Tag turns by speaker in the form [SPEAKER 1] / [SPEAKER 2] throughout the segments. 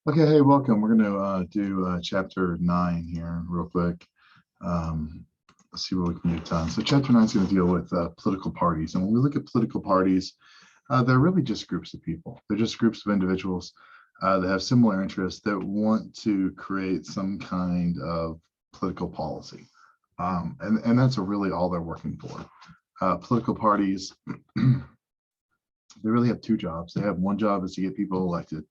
[SPEAKER 1] Okay, hey, welcome. We're going to do chapter 9 here real quick. Let's see what we can get done. So chapter 9 is going to deal with political parties. And when we look at political parties, they're really just groups of people. They're just groups of individuals that have similar interests that want to create some kind of political policy. And that's really all they're working for. Political parties, they really have two jobs. They have one job is to get people elected.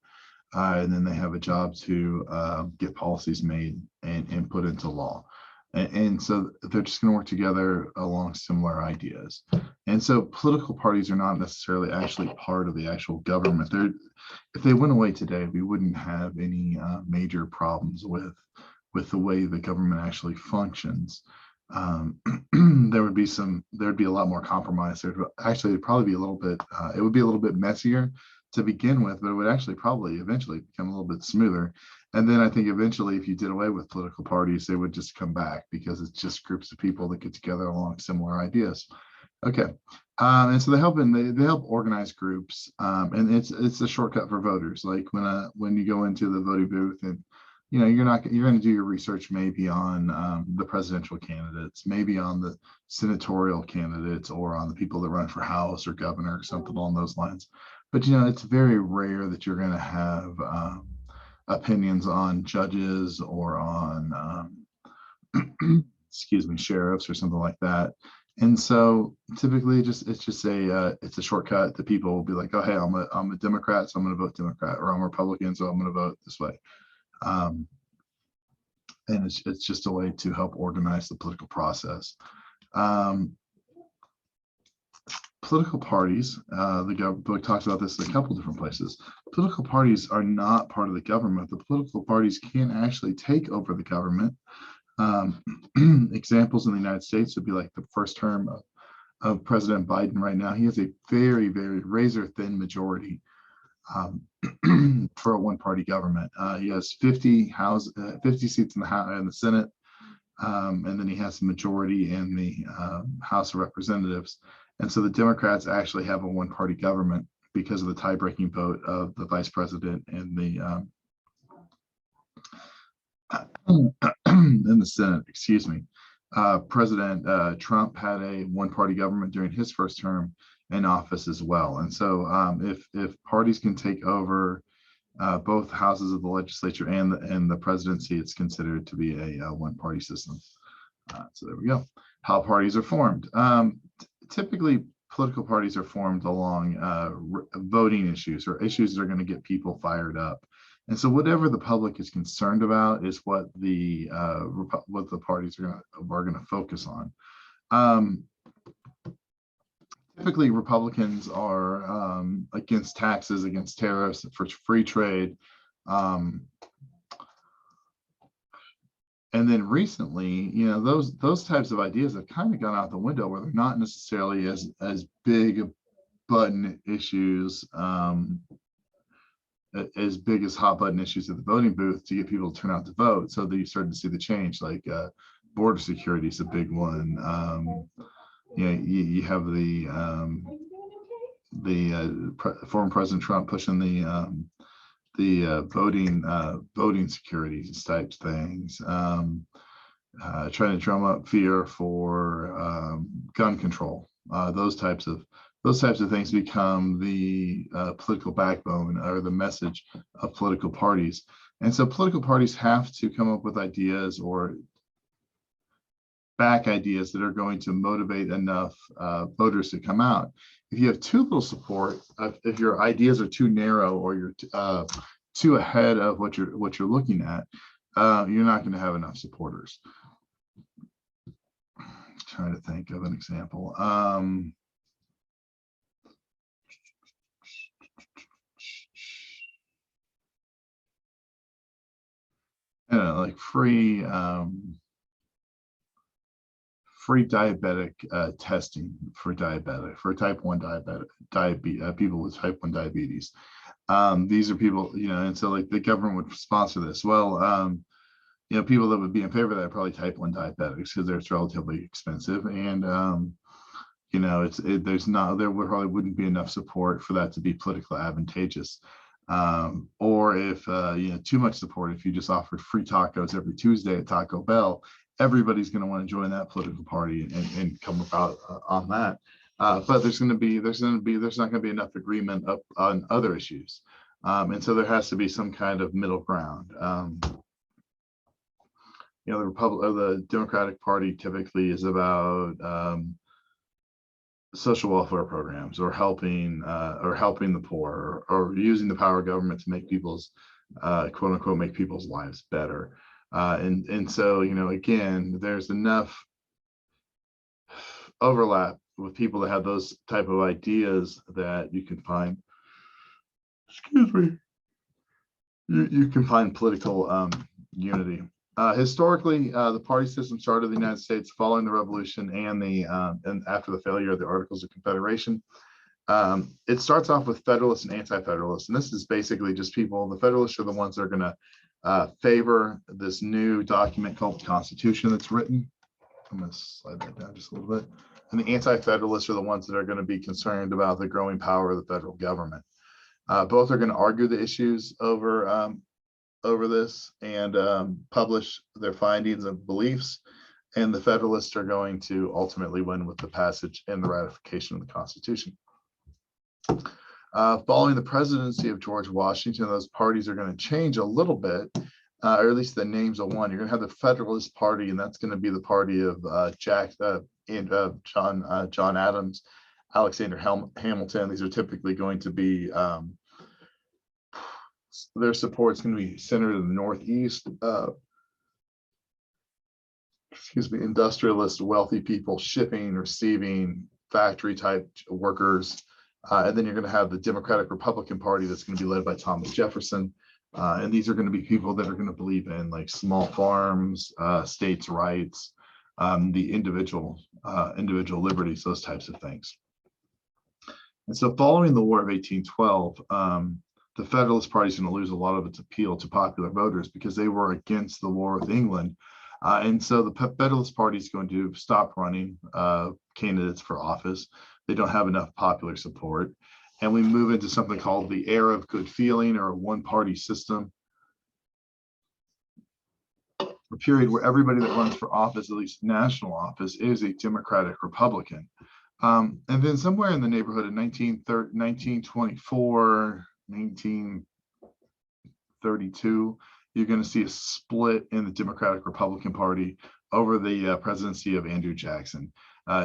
[SPEAKER 1] And then they have a job to get policies made and put into law. And so they're just going to work together along similar ideas. And so political parties are not necessarily actually part of the actual government. If they went away today, we wouldn't have any major problems with the way the government actually functions. There'd be a lot more compromise. It'd probably be a little bit, it would be a little bit messier to begin with, but it would actually probably eventually become a little bit smoother. And then I think eventually, if you did away with political parties, they would just come back because it's just groups of people that get together along similar ideas. Okay, and so they help organize groups, and it's a shortcut for voters. Like when you go into the voting booth, and you're going to do your research maybe on the presidential candidates, maybe on the senatorial candidates, or on the people that run for House or governor or something along those lines. But it's very rare that you're going to have opinions on judges or on excuse me, sheriffs or something like that. And so typically it's just a shortcut that people will be like, oh, hey, I'm a Democrat, so I'm going to vote Democrat, or I'm a Republican, so I'm going to vote this way. And it's just a way to help organize the political process. Political parties, the book talks about this in a couple different places. Political parties are not part of the government. The political parties can actually take over the government. Examples in the United States would be like the first term of President Biden right now. He has a very, very razor thin majority for a one-party government. He has 50 seats in the Senate, and then he has the majority in the House of Representatives. And so the Democrats actually have a one-party government because of the tie-breaking vote of the vice president and the in the Senate. Excuse me. President Trump had a one-party government during his first term in office as well. And so if parties can take over both houses of the legislature and the presidency, it's considered to be a one-party system. So there we go. How parties are formed. Typically, political parties are formed along voting issues or issues that are going to get people fired up. And so whatever the public is concerned about is what the parties are going to focus on. Typically, Republicans are against taxes, against tariffs, for free trade. And then recently, those types of ideas have kind of gone out the window, where they're not necessarily as big button issues, as big as hot button issues at the voting booth to get people to turn out to vote. So that you started to see the change, like border security is a big one. You have the former President Trump pushing the voting securities types things, trying to drum up fear for gun control. Those types of things become the political backbone or the message of political parties. And so political parties have to come up with ideas or back ideas that are going to motivate enough voters to come out. If you have too little support, if your ideas are too narrow or you're too ahead of what you're looking at, you're not going to have enough supporters. Trying to think of an example. Like free diabetic testing for type 1 diabetes, people with type 1 diabetes. These are people, and so like the government would sponsor this. Well, people that would be in favor of that are probably type 1 diabetics because it's relatively expensive, and there probably wouldn't be enough support for that to be politically advantageous. Or if too much support, if you just offer free tacos every Tuesday at Taco Bell, everybody's going to want to join that political party and come about on that. But there's not going to be enough agreement on other issues, and so there has to be some kind of middle ground. The Democratic Party typically is about social welfare programs, or helping the poor, or using the power of government to make people's quote unquote make people's lives better. And so, again, there's enough overlap with people that have those type of ideas that you can find, you can find political unity. Historically, the party system started in the United States following the Revolution and after the failure of the Articles of Confederation. It starts off with Federalists and Anti-Federalists, and this is basically just people. The Federalists are the ones that are going to favor this new document called the Constitution that's written. I'm going to slide that down just a little bit. And the Anti-Federalists are the ones that are going to be concerned about the growing power of the federal government. Both are going to argue the issues over this and publish their findings and beliefs, and the Federalists are going to ultimately win with the passage and the ratification of the Constitution. Following the presidency of George Washington, those parties are going to change a little bit, or at least the names of one. You're going to have the Federalist Party, and that's going to be the party of John Adams, Alexander Hamilton. These are typically going to be their support is going to be centered in the Northeast. Industrialist, wealthy people, shipping, receiving, factory type workers. And then you're going to have the Democratic Republican Party that's going to be led by Thomas Jefferson. And these are going to be people that are going to believe in like small farms, states' rights, the individual liberties, those types of things. And so following the War of 1812, the Federalist Party is going to lose a lot of its appeal to popular voters because they were against the war with England. And so the Federalist Party is going to stop running candidates for office. They don't have enough popular support. And we move into something called the era of good feeling, or a one-party system, a period where everybody that runs for office, at least national office, is a Democratic Republican. And then somewhere in the neighborhood of 1924, 1932, you're going to see a split in the Democratic Republican Party over the presidency of Andrew Jackson.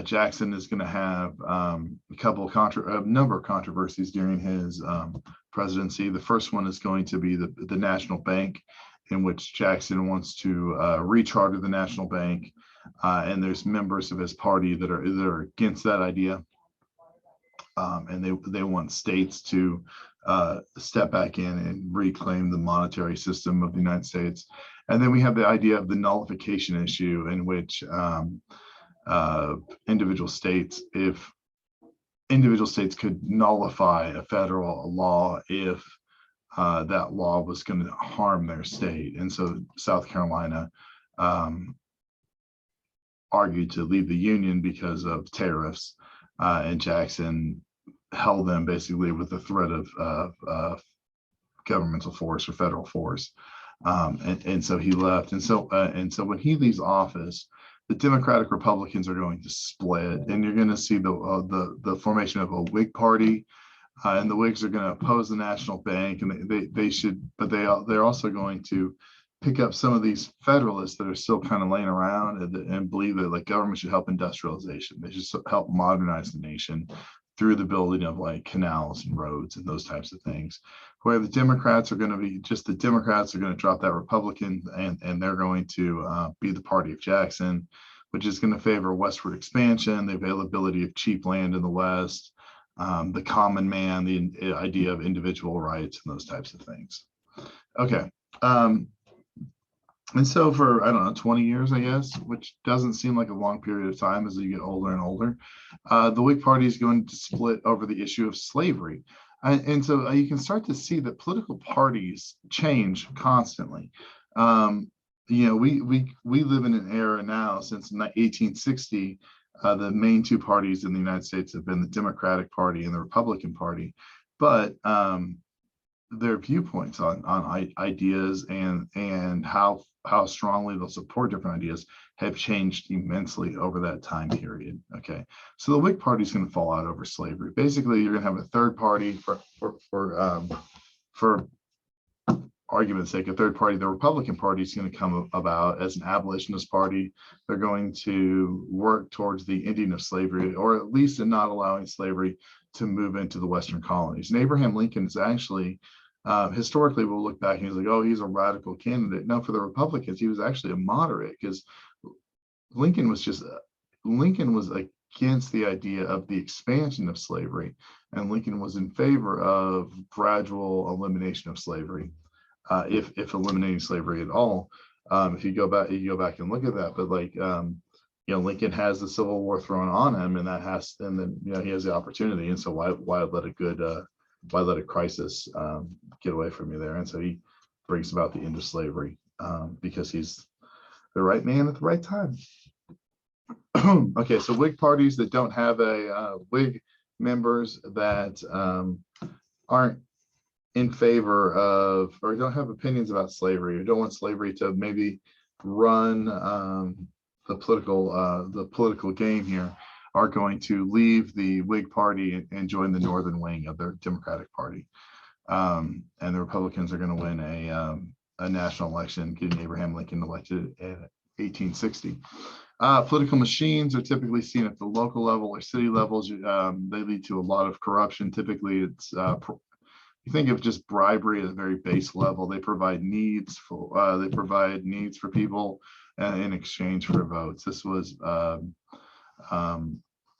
[SPEAKER 1] Jackson is going to have a number of controversies during his presidency. The first one is going to be the National Bank, in which Jackson wants to recharter the National Bank, and there's members of his party that are against that idea, and they want states to step back in and reclaim the monetary system of the United States. And then we have the idea of the nullification issue, in which individual states could nullify a federal law if that law was going to harm their state. And so South Carolina argued to leave the Union because of tariffs, and Jackson held them basically with the threat of governmental force or federal force, and so he left. And so when he leaves office, the Democratic Republicans are going to split, and you're going to see the formation of a Whig party, and the Whigs are going to oppose the National Bank, and they're also going to pick up some of these Federalists that are still kind of laying around and believe that like government should help industrialization. They should help modernize the nation through the building of like canals and roads and those types of things. Where the Democrats are going to be the Democrats are going to drop that Republican, and they're going to be the party of Jackson, which is going to favor westward expansion, the availability of cheap land in the West, the common man, the idea of individual rights, and those types of things. Okay. And so for, I don't know, 20 years, I guess, which doesn't seem like a long period of time as you get older and older, the Whig Party is going to split over the issue of slavery. And so you can start to see that political parties change constantly. We live in an era now since 1860. The main two parties in the United States have been the Democratic Party and the Republican Party. But their viewpoints on ideas and how strongly they'll support different ideas have changed immensely over that time period. Okay, so the Whig Party is going to fall out over slavery. Basically, you're going to have a third party for argument's sake, a third party. The Republican Party is going to come about as an abolitionist party. They're going to work towards the ending of slavery, or at least in not allowing slavery to move into the Western colonies. And Abraham Lincoln is actually, historically, we'll look back and he's like, oh, he's a radical candidate. No, for the Republicans, he was actually a moderate, because Lincoln was against the idea of the expansion of slavery, and Lincoln was in favor of gradual elimination of slavery, if eliminating slavery at all. If you go back and look at that, but like, Lincoln has the Civil War thrown on him, and then he has the opportunity, and so why let a crisis get away from you there? And so he brings about the end of slavery, because he's the right man at the right time. Okay, so Whig parties that don't have a Whig members that aren't in favor of, or don't have opinions about slavery, or don't want slavery to maybe run the political game here, are going to leave the Whig Party and join the northern wing of their Democratic Party. And the Republicans are going to win a national election, getting Abraham Lincoln elected in 1860. Political machines are typically seen at the local level or city levels. They lead to a lot of corruption. Typically, it's you think of just bribery at a very base level. They provide needs for people in exchange for votes. This was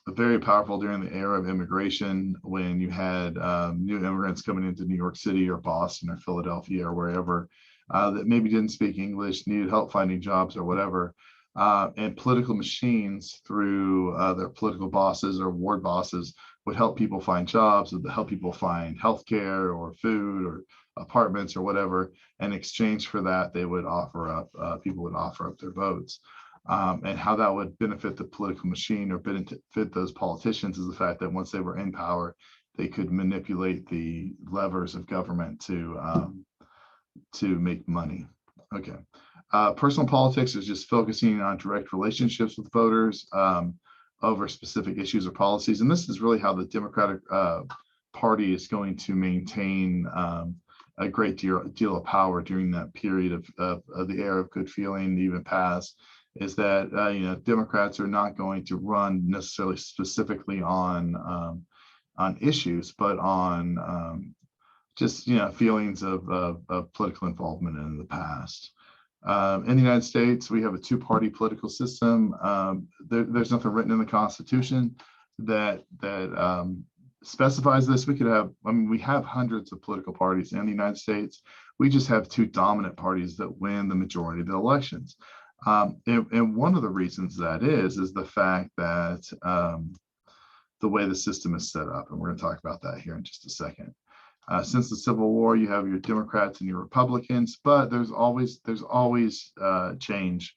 [SPEAKER 1] very powerful during the era of immigration, when you had new immigrants coming into New York City or Boston or Philadelphia or wherever that maybe didn't speak English, needed help finding jobs or whatever. And political machines, through their political bosses or ward bosses, would help people find jobs, would help people find healthcare or food or apartments or whatever. In exchange for that, they would offer up, people would offer up their votes. And how that would benefit the political machine or benefit those politicians is the fact that once they were in power, they could manipulate the levers of government to make money. Okay. Personal politics is just focusing on direct relationships with voters over specific issues or policies. And this is really how the Democratic Party is going to maintain a great deal of power during that period of the era of good feeling, even past, is that Democrats are not going to run necessarily specifically on issues, but on just feelings of political involvement in the past. In the United States, we have a two-party political system. There's nothing written in the Constitution that specifies this. We have hundreds of political parties in the United States. We just have two dominant parties that win the majority of the elections. And one of the reasons that is the fact that the way the system is set up, and we're going to talk about that here in just a second. Since the Civil War, you have your Democrats and your Republicans, but there's always change,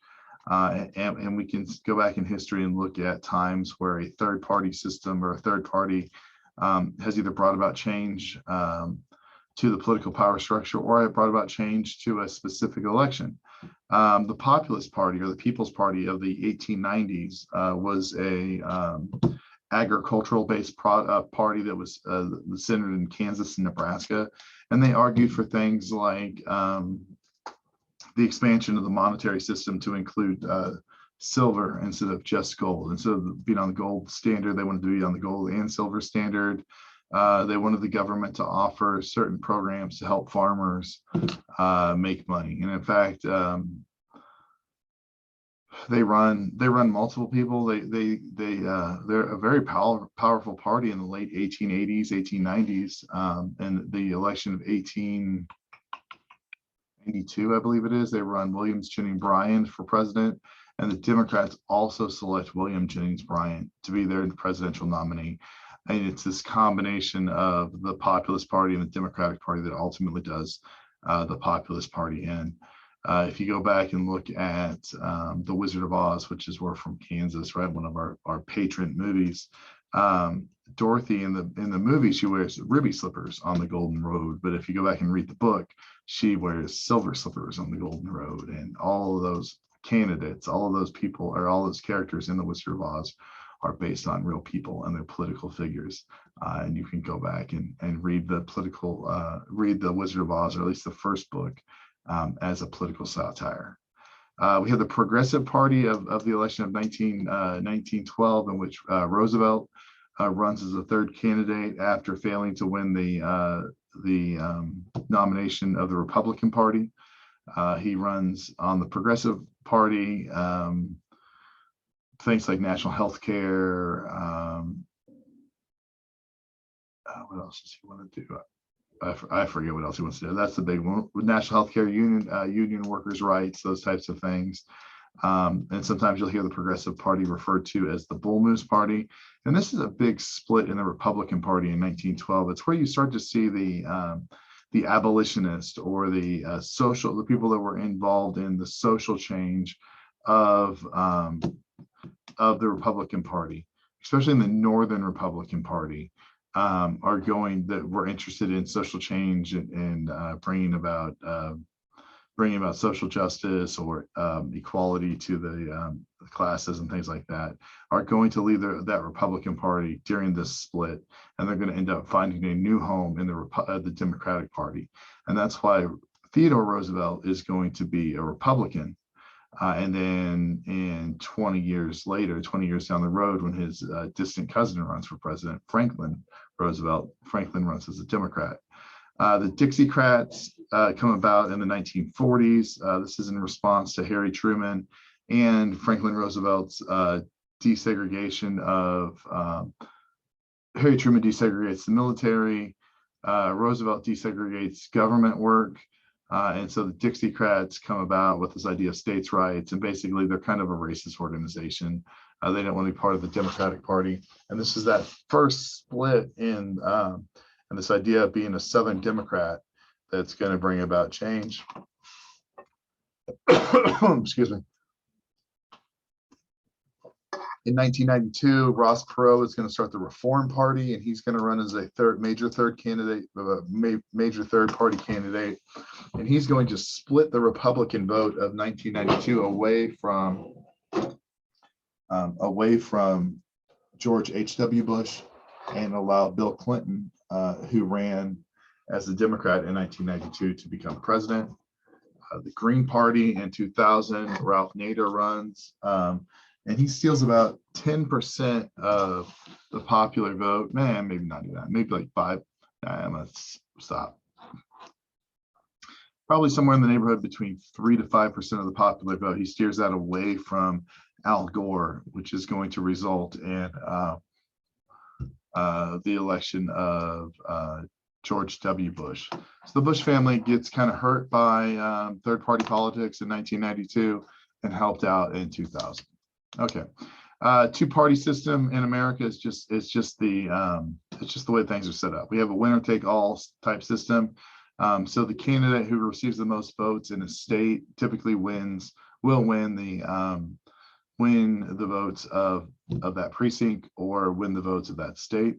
[SPEAKER 1] and we can go back in history and look at times where a third party system or a third party has either brought about change to the political power structure, or it brought about change to a specific election. The Populist Party, or the People's Party of the 1890s, was a agricultural-based party that was centered in Kansas and Nebraska, and they argued for things like the expansion of the monetary system to include silver instead of just gold. Instead of being on the gold standard, they wanted to be on the gold and silver standard. They wanted the government to offer certain programs to help farmers make money, and in fact, they run multiple people. They're a very powerful party in the late 1880s, 1890s, and the election of 1892, I believe it is. They run William Jennings Bryan for president, and the Democrats also select William Jennings Bryan to be their presidential nominee. And it's this combination of the Populist Party and the Democratic Party that ultimately does the Populist Party in. If you go back and look at The Wizard of Oz, which is we're from Kansas, right? One of our patron movies. Dorothy in the movie, she wears ruby slippers on the Golden Road, but if you go back and read the book, she wears silver slippers on the Golden Road. And all of those candidates, all of those people, or all those characters in the Wizard of Oz are based on real people and their political figures. And you can go back and read the read the Wizard of Oz, or at least the first book, as a political satire. We have the Progressive Party of the election of 1912, in which Roosevelt runs as a third candidate after failing to win the nomination of the Republican Party. He runs on the Progressive Party, things like national health care. What else does he want to do? I forget what else he wants to do. That's the big one. National health care, union workers' rights, those types of things. And sometimes you'll hear the Progressive Party referred to as the Bull Moose Party. And this is a big split in the Republican Party in 1912. It's where you start to see the abolitionists, or the people that were involved in the social change of the Republican Party, especially in the Northern Republican Party, that were interested in social change and bringing about social justice, or equality to the classes and things like that, are going to leave that Republican Party during this split, and they're going to end up finding a new home in the Democratic Party. And that's why Theodore Roosevelt is going to be a Republican. And then 20 years down the road, when his distant cousin runs for president, Franklin runs as a Democrat. The Dixiecrats come about in the 1940s. This is in response to Harry Truman and Franklin Roosevelt's desegregation of Harry Truman desegregates the military. Roosevelt desegregates government work. And so the Dixiecrats come about with this idea of states' rights, and basically they're kind of a racist organization. They don't want to be part of the Democratic Party. And this is that first split in this idea of being a Southern Democrat that's going to bring about change. Excuse me. In 1992, Ross Perot is going to start the Reform Party, and he's going to run as a major third party candidate. And he's going to split the Republican vote of 1992 away from George H.W. Bush, and allow Bill Clinton, who ran as a Democrat in 1992, to become president. The Green Party in 2000, Ralph Nader runs. And he steals about 10% of the popular vote. Man, maybe not even that. Maybe like 5. I'm gonna stop. Probably somewhere in the neighborhood between 3 to 5% of the popular vote. He steers that away from Al Gore, which is going to result in the election of George W. Bush. So the Bush family gets kind of hurt by third-party politics in 1992 and helped out in 2000. Okay, two-party system in America is just the way things are set up. We have a winner-take-all type system. So the candidate who receives the most votes in a state typically will win the votes of that precinct, or win the votes of that state.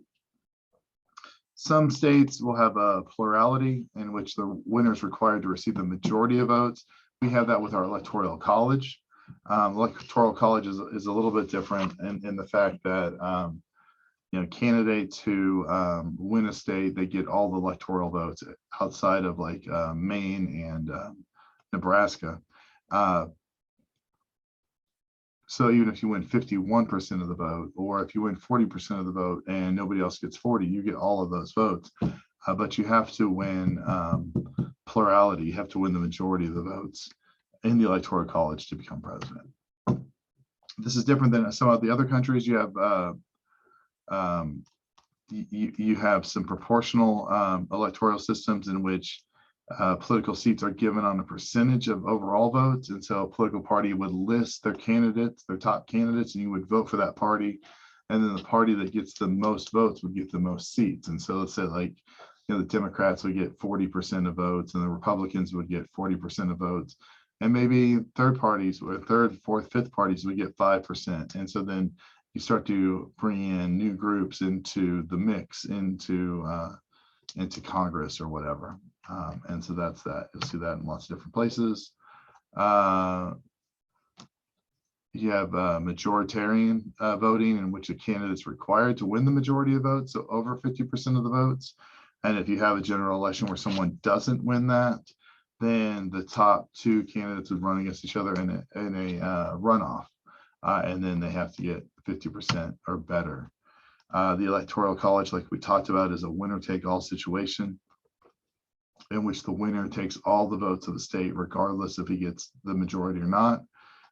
[SPEAKER 1] Some states will have a plurality in which the winner is required to receive the majority of votes. We have that with our electoral college. Electoral college is a little bit different in the fact that candidates who win a state, they get all the electoral votes outside of like Maine and Nebraska. So even if you win 51% of the vote, or if you win 40% of the vote and nobody else gets 40, you get all of those votes. But you have to win plurality. You have to win the majority of the votes in the electoral college to become president. This is different than some of the other countries. You have some proportional electoral systems in which political seats are given on a percentage of overall votes. And so a political party would list their candidates, their top candidates, and you would vote for that party. And then the party that gets the most votes would get the most seats. And so let's say the Democrats would get 40% of votes, and the Republicans would get 40% of votes. And maybe third parties, or third, fourth, fifth parties would get 5%. And so then you start to bring in new groups into the mix, into Congress or whatever. And so that's that. You'll see that in lots of different places. You have majoritarian voting, in which a candidate's required to win the majority of votes, so over 50% of the votes. And if you have a general election where someone doesn't win that, then the top two candidates would run against each other in a runoff, and then they have to get 50% or better. The Electoral College, like we talked about, is a winner-take-all situation in which the winner takes all the votes of the state, regardless if he gets the majority or not.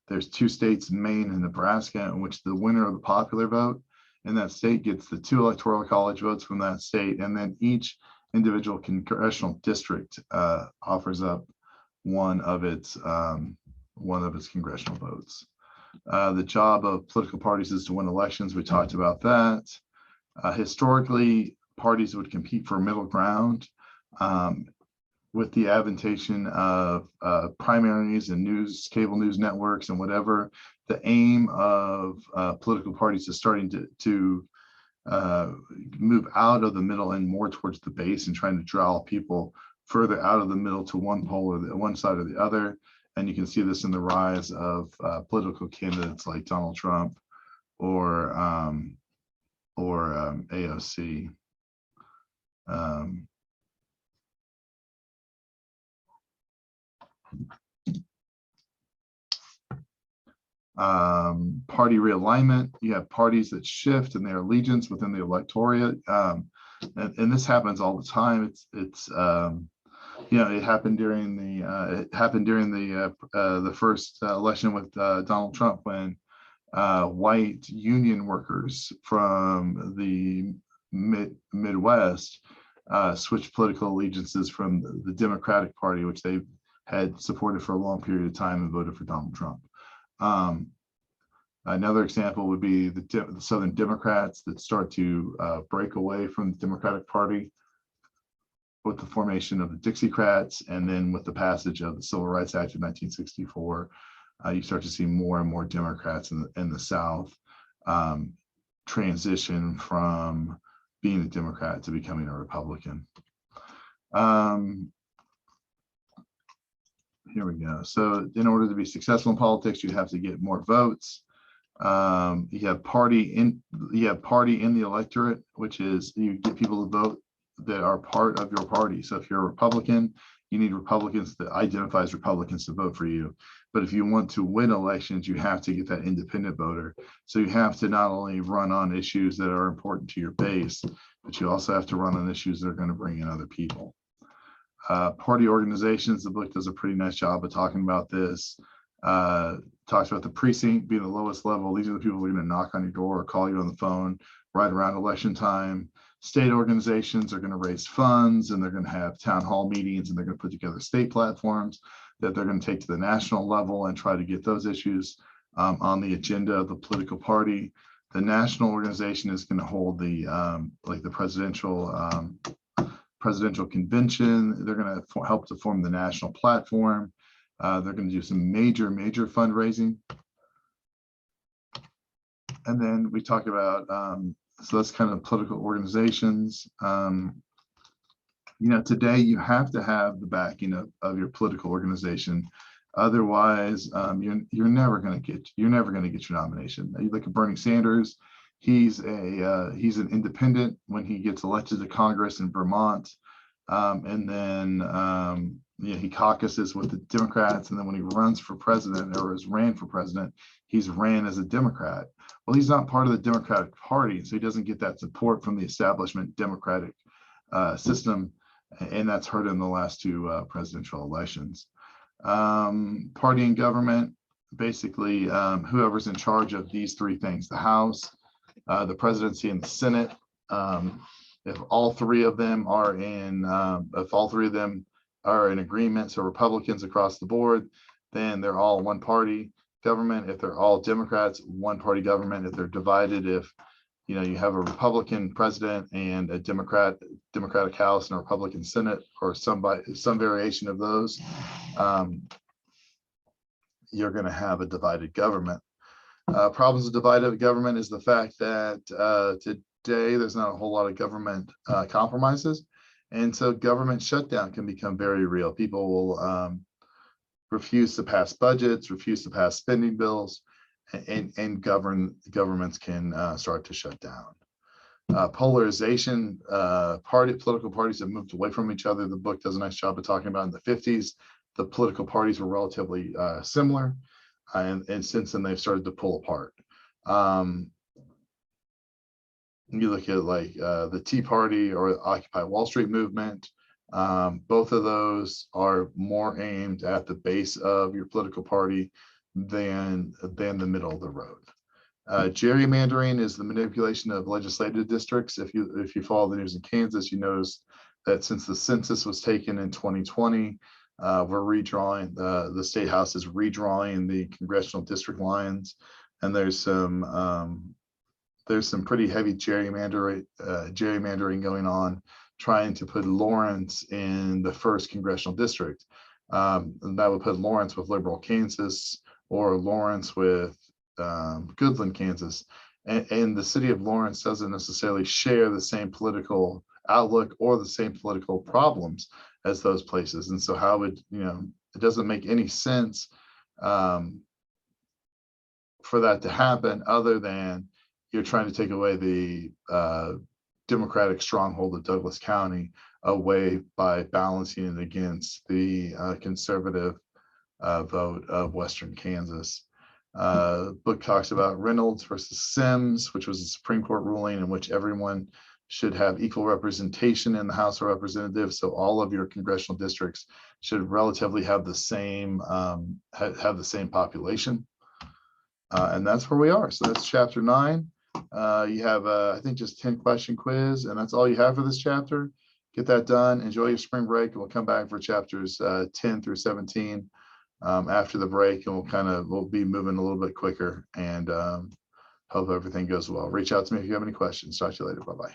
[SPEAKER 1] There's two states, Maine and Nebraska, in which the winner of the popular vote in that state gets the 2 Electoral College votes from that state, and then each individual congressional district offers up one of its congressional votes. The job of political parties is to win elections. We talked about that. Historically, parties would compete for middle ground. With the advantation of primaries and cable news networks and whatever, the aim of political parties is starting to move out of the middle and more towards the base, and trying to draw people further out of the middle to one pole or one side or the other. And you can see this in the rise of political candidates like Donald Trump or AOC. Party realignment. You have parties that shift in their allegiance within the electorate, and this happens all the time. It happened during the first election with Donald Trump, when white union workers from the Midwest switched political allegiances from the Democratic Party, which they had supported for a long period of time, and voted for Donald Trump. Another example would be the Southern Democrats that start to break away from the Democratic Party with the formation of the Dixiecrats, and then with the passage of the Civil Rights Act of 1964, you start to see more and more Democrats in the South transition from being a Democrat to becoming a Republican. Here we go. So in order to be successful in politics, you have to get more votes. You have party in the electorate, which is you get people to vote that are part of your party. So if you're a Republican, you need Republicans that identifies Republicans to vote for you. But if you want to win elections, you have to get that independent voter. So you have to not only run on issues that are important to your base, but you also have to run on issues that are going to bring in other people. Party organizations, the book does a pretty nice job of talking about this. Talks about the precinct being the lowest level. These are the people who are going to knock on your door or call you on the phone right around election time. State organizations are going to raise funds, and they're going to have town hall meetings, and they're going to put together state platforms that they're going to take to the national level and try to get those issues on the agenda of the political party. The national organization is going to hold the presidential convention. They're going to help to form the national platform. They're going to do some major fundraising. And then we talk about, so that's kind of political organizations. Today you have to have the backing of your political organization. Otherwise, you're never going to get your nomination. You look at Bernie Sanders. He's an independent when he gets elected to Congress in Vermont, and then he caucuses with the Democrats, and then when he runs for president or ran for president, he's ran as a Democrat. Well, he's not part of the Democratic Party, so he doesn't get that support from the establishment Democratic system, and that's hurt in the last two presidential elections. Party and government, basically whoever's in charge of these three things: the House, the presidency, and the Senate. If all three of them are in agreement, so Republicans across the board, then they're all one party government. If they're all Democrats, one party government. If they're divided, if you have a Republican president and a Democratic House and a Republican Senate, or some variation of those, you're going to have a divided government. Problems of divided government is the fact that today there's not a whole lot of government compromises. And so government shutdown can become very real. People will refuse to pass budgets, refuse to pass spending bills, and governments can start to shut down. Polarization, political parties have moved away from each other. The book does a nice job of talking about in the 50s, the political parties were relatively similar, and since then they've started to pull apart. You look at like the Tea Party or Occupy Wall Street movement. Both of those are more aimed at the base of your political party than the middle of the road. Gerrymandering is the manipulation of legislative districts. If you follow the news in Kansas, you notice that since the census was taken in 2020, we're redrawing, the state house is redrawing the congressional district lines, and there's some pretty heavy gerrymandering going on, trying to put Lawrence in the 1st congressional district. And that would put Lawrence with liberal Kansas, or Lawrence with Goodland, Kansas. And the city of Lawrence doesn't necessarily share the same political outlook or the same political problems as those places. And so how would, it doesn't make any sense for that to happen, other than you're trying to take away the Democratic stronghold of Douglas County away by balancing it against the conservative vote of Western Kansas. Book talks about Reynolds versus Sims, which was a Supreme Court ruling in which everyone should have equal representation in the House of Representatives. So all of your congressional districts should relatively have the same population. And that's where we are. So that's chapter 9. You have, I think, just 10 question quiz, and that's all you have for this chapter. Get that done. Enjoy your spring break, and we'll come back for chapters 10 through 17 after the break, and we'll be moving a little bit quicker, and hope everything goes well. Reach out to me if you have any questions. Talk to you later. Bye-bye.